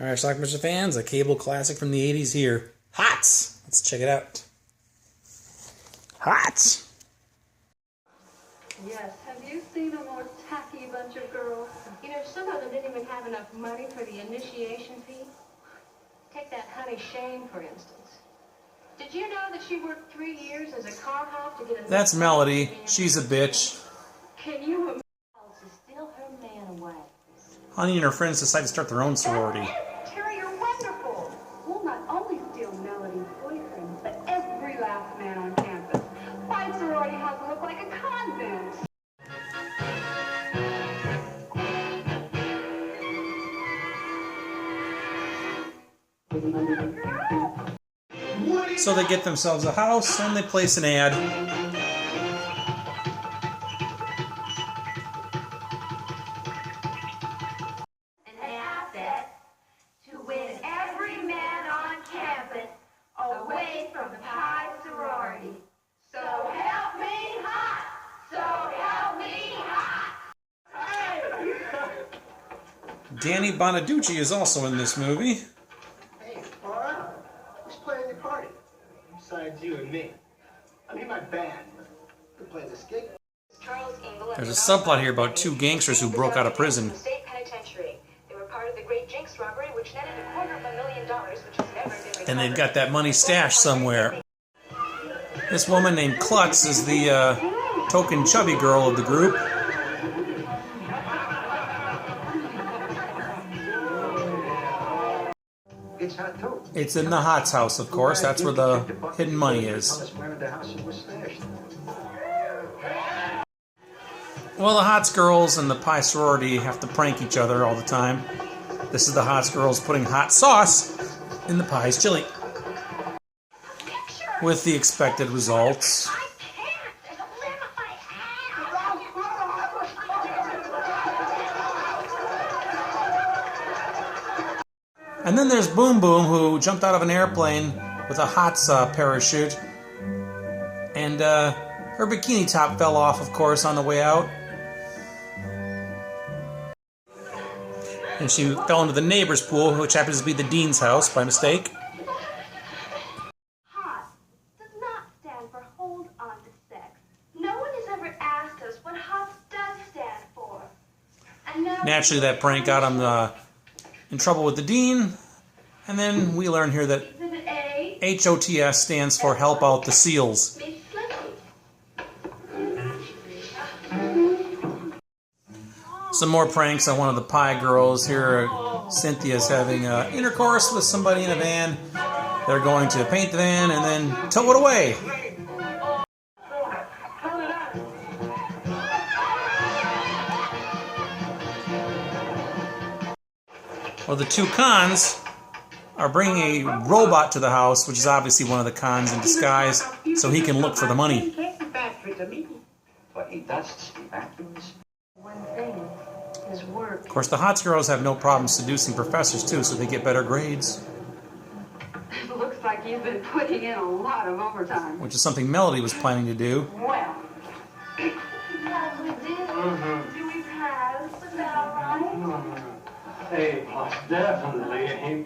All right, Schlockmeisters fans, a cable classic from the 80s here. H.O.T.S. Let's check it out. H.O.T.S. Yes. Have you seen a more tacky bunch of girls? You know, some of them didn't even have enough money for the initiation fee. Take that Honey Shane, for instance. Did you know that she worked 3 years as a car hop to get a... That's Melody. She's a bitch. Can you imagine? To steal her man away. Honey and her friends decide to start their own sorority. Terry, you're wonderful. We'll not only steal Melody's boyfriend, but every last man on campus. My sorority house will look like a convent. So they get themselves a house and they place an ad. An asset to win every man on campus away from the Pi sorority. So help me hot! So help me hot! Danny Bonaducci is also in this movie. Hey, Laura, who's playing the party? Besides you and me. I mean my band. Who play this gig? There's a subplot here about two gangsters who broke out of prison. State penitentiary. They were part of the Great Jinx robbery, which netted $250,000, which has never been recovered. And they've got that money stashed somewhere. This woman named Klutz is the token chubby girl of the group. It's hot too. It's in the H.O.T.S house, of course. That's where the hidden money is. Well, the H.O.T.S girls and the Pi sorority have to prank each other all the time. This is the H.O.T.S girls putting hot sauce in the Pi's chili. With the expected results. And then there's Boom Boom, who jumped out of an airplane with a H.O.T.S parachute. And her bikini top fell off, of course, on the way out. And she fell into the neighbor's pool, which happens to be the dean's house, by mistake. HOT does not stand for hold on to sex. No one has ever asked us what HOT does stand for. And now Naturally, that prank got him in trouble with the dean. And then we learn here that Exhibit A, H.O.T.S stands for Help Out the Seals. Miss Slippy. Some more pranks on one of the Pi girls. Here, Cynthia's having intercourse with somebody in a van. They're going to paint the van and then tow it away. Well, the two cons are bringing a robot to the house, which is obviously one of the cons in disguise, so he can look for the money. But he does see bathrooms. One thing, his work. Of course, the H.O.T.S girls have no problem seducing professors, too, so they get better grades. It looks like you've been putting in a lot of overtime. Which is something Melody was planning to do. Well, Yes, we did. Do we pass? Is that all right? A+, definitely A+.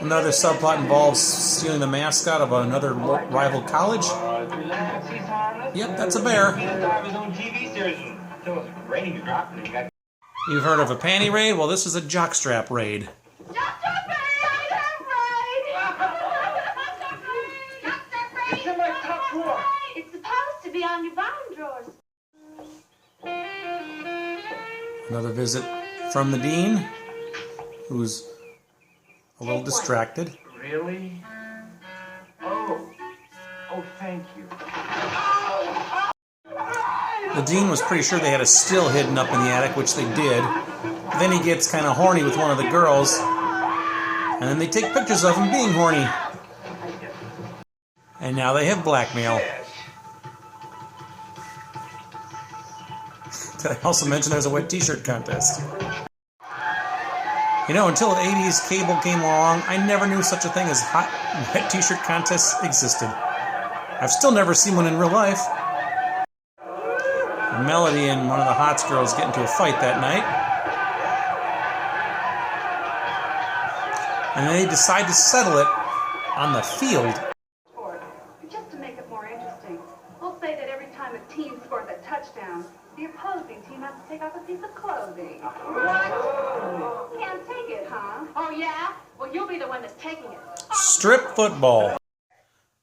Another subplot involves stealing the mascot of another rival college. Relax, he's harmless. Yep, that's a bear. He doesn't have his own TV series until it's raining to drop and he got... You've heard of a panty raid? Well, this is a jockstrap raid. It's in my top drawer. It's supposed to be on your bottom drawers. Another visit from the dean, who's a little distracted. Really? Oh, thank you. The dean was pretty sure they had a still hidden up in the attic, which they did. Then he gets kind of horny with one of the girls, and then they take pictures of him being horny. And now they have blackmail. Did I also mention there's a wet t-shirt contest? You know, until the 80s cable came along, I never knew such a thing as hot wet t-shirt contests existed. I've still never seen one in real life. Melody and one of the H.O.T.S girls get into a fight that night. and they decide to settle it on the field. Just to make it more interesting, we'll say that every time a team scores a touchdown, the opposing team has to take off a piece of clothing. What? Can't take it, huh? Oh, yeah? Well, you'll be the one that's taking it. Strip football.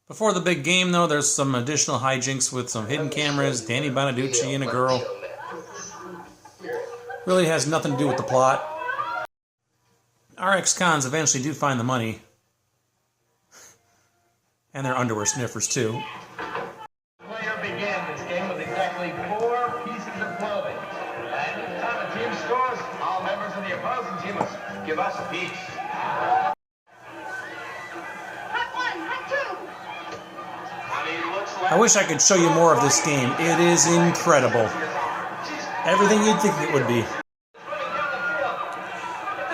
Before the big game, though, there's some additional hijinks with some hidden cameras, Danny Bonaducci and a girl. Really has nothing to do with the plot. Our ex-cons eventually do find the money. And their underwear sniffers, too. Player began this game with exactly 4 pieces of clothing. And each time a team scores, all members of the opposing team must give us a piece. Hut one, hut two. I wish I could show you more of this game. It is incredible. Everything you'd think it would be.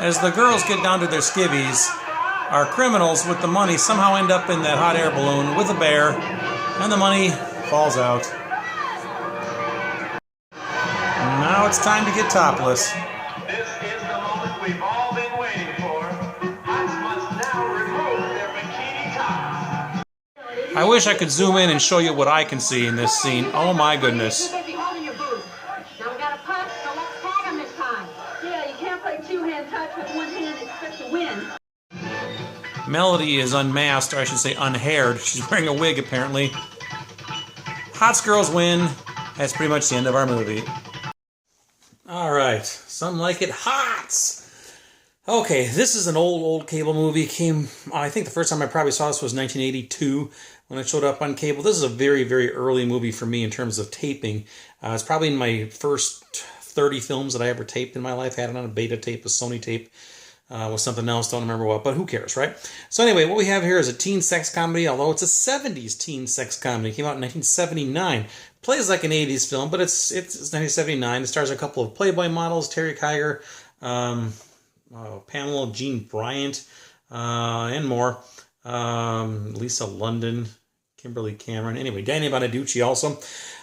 As the girls get down to their skivvies, our criminals with the money somehow end up in that hot air balloon with a bear, and the money falls out. Now it's time to get topless. This is the moment we've all been waiting for. Hots must now remove their bikini tops. I wish I could zoom in and show you what I can see in this scene. Oh my goodness. You be holding your boots. Now we got a puck, so let's tag him this time. Yeah, you can't play two-hand touch with one hand and expect to win. Melody is unmasked, or I should say unhaired. She's wearing a wig, apparently. H.O.T.S girls win. That's pretty much the end of our movie. Alright, some like it. H.O.T.S! Okay, this is an old cable movie. I think the first time I probably saw this was 1982 when it showed up on cable. This is a very, very early movie for me in terms of taping. It's probably in my first 30 films that I ever taped in my life. I had it on a beta tape, a Sony tape. With something else, don't remember what, but who cares, right? So anyway, what we have here is a teen sex comedy, although it's a 70s teen sex comedy. It came out in 1979. Plays like an 80s film, but it's 1979. It stars a couple of Playboy models, Terry Kiger, Pamela Jean Bryant, and more. Lisa London, Kimberly Cameron. Anyway, Danny Bonaducci also.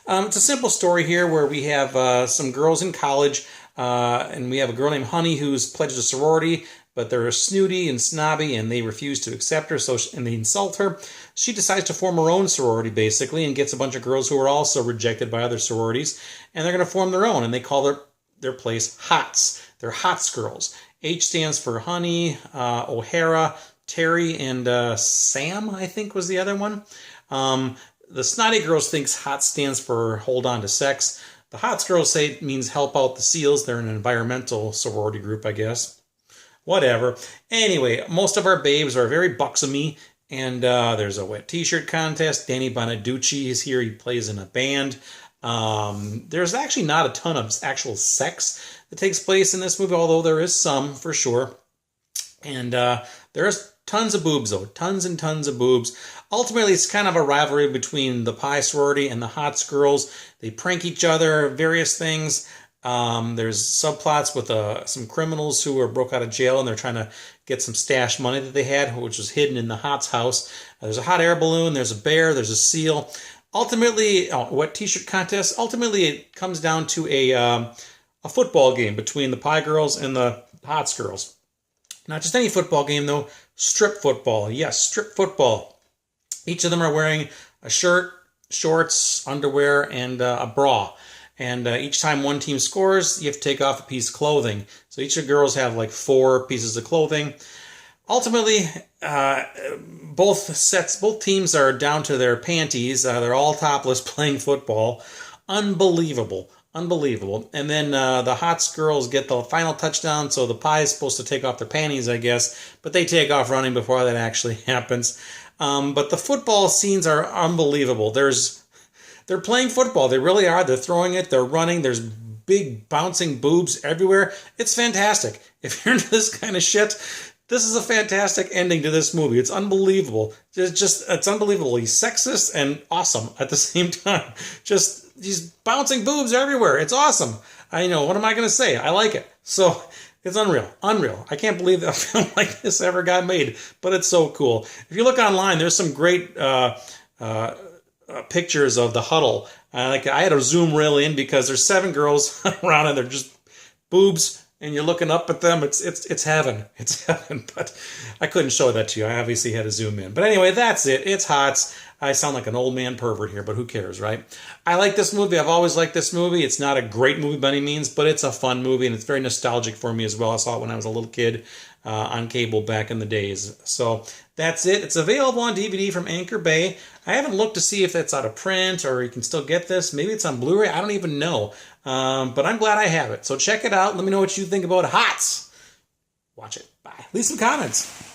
It's a simple story here where we have some girls in college, and we have a girl named Honey who's pledged a sorority, but they're snooty and snobby, and they refuse to accept her, and they insult her. She decides to form her own sorority, basically, and gets a bunch of girls who are also rejected by other sororities, and they're going to form their own, and they call their place H.O.T.S. They're H.O.T.S girls. H stands for Honey, O'Hara, Terry, and Sam, I think, was the other one. The snotty girls thinks H.O.T.S stands for hold on to sex. The H.O.T.S girls say it means help out the SEALs. They're an environmental sorority group, I guess. Whatever. Anyway, most of our babes are very buxomy, and there's a wet t-shirt contest. Danny Bonaducci is here. He plays in a band. There's actually not a ton of actual sex that takes place in this movie, although there is some, for sure. And there's tons of boobs, though. Tons and tons of boobs. Ultimately, it's kind of a rivalry between the Pi sorority and the H.O.T.S girls. They prank each other, various things. There's subplots with some criminals who are broke out of jail, and they're trying to get some stashed money that they had, which was hidden in the H.O.T.S house. There's a hot air balloon, there's a bear, there's a seal. Ultimately, wet t-shirt contest. Ultimately, it comes down to a football game between the Pi girls and the H.O.T.S girls. Not just any football game, though. Strip football. Yes, strip football. Each of them are wearing a shirt, shorts, underwear, and a bra. And each time one team scores, you have to take off a piece of clothing. So each of the girls have like 4 pieces of clothing. Ultimately, both teams are down to their panties. They're all topless playing football. Unbelievable. Unbelievable. And then the H.O.T.S girls get the final touchdown, so the Pi is supposed to take off their panties, I guess. But they take off running before that actually happens. But the football scenes are unbelievable. They're playing football. They really are. They're throwing it. They're running. There's big bouncing boobs everywhere. It's fantastic. If you're into this kind of shit, this is a fantastic ending to this movie. It's unbelievable. It's unbelievably sexist and awesome at the same time. Just these bouncing boobs everywhere. It's awesome. I know. What am I going to say? I like it. So it's unreal. Unreal. I can't believe that a film like this ever got made, but it's so cool. If you look online, there's some great pictures of the huddle. I had to zoom real in because there's 7 girls around and they're just boobs and you're looking up at them, it's heaven. It's heaven. But I couldn't show that to you. I obviously had to zoom in. But anyway, that's it. It's H.O.T.S. I sound like an old man pervert here, but who cares, right? I like this movie. I've always liked this movie. It's not a great movie by any means, but it's a fun movie, and it's very nostalgic for me as well. I saw it when I was a little kid on cable back in the days. So that's it. It's available on DVD from Anchor Bay. I haven't looked to see if it's out of print or you can still get this. Maybe it's on Blu-ray. I don't even know. But I'm glad I have it. So check it out. Let me know what you think about H.O.T.S. Watch it. Bye. Leave some comments.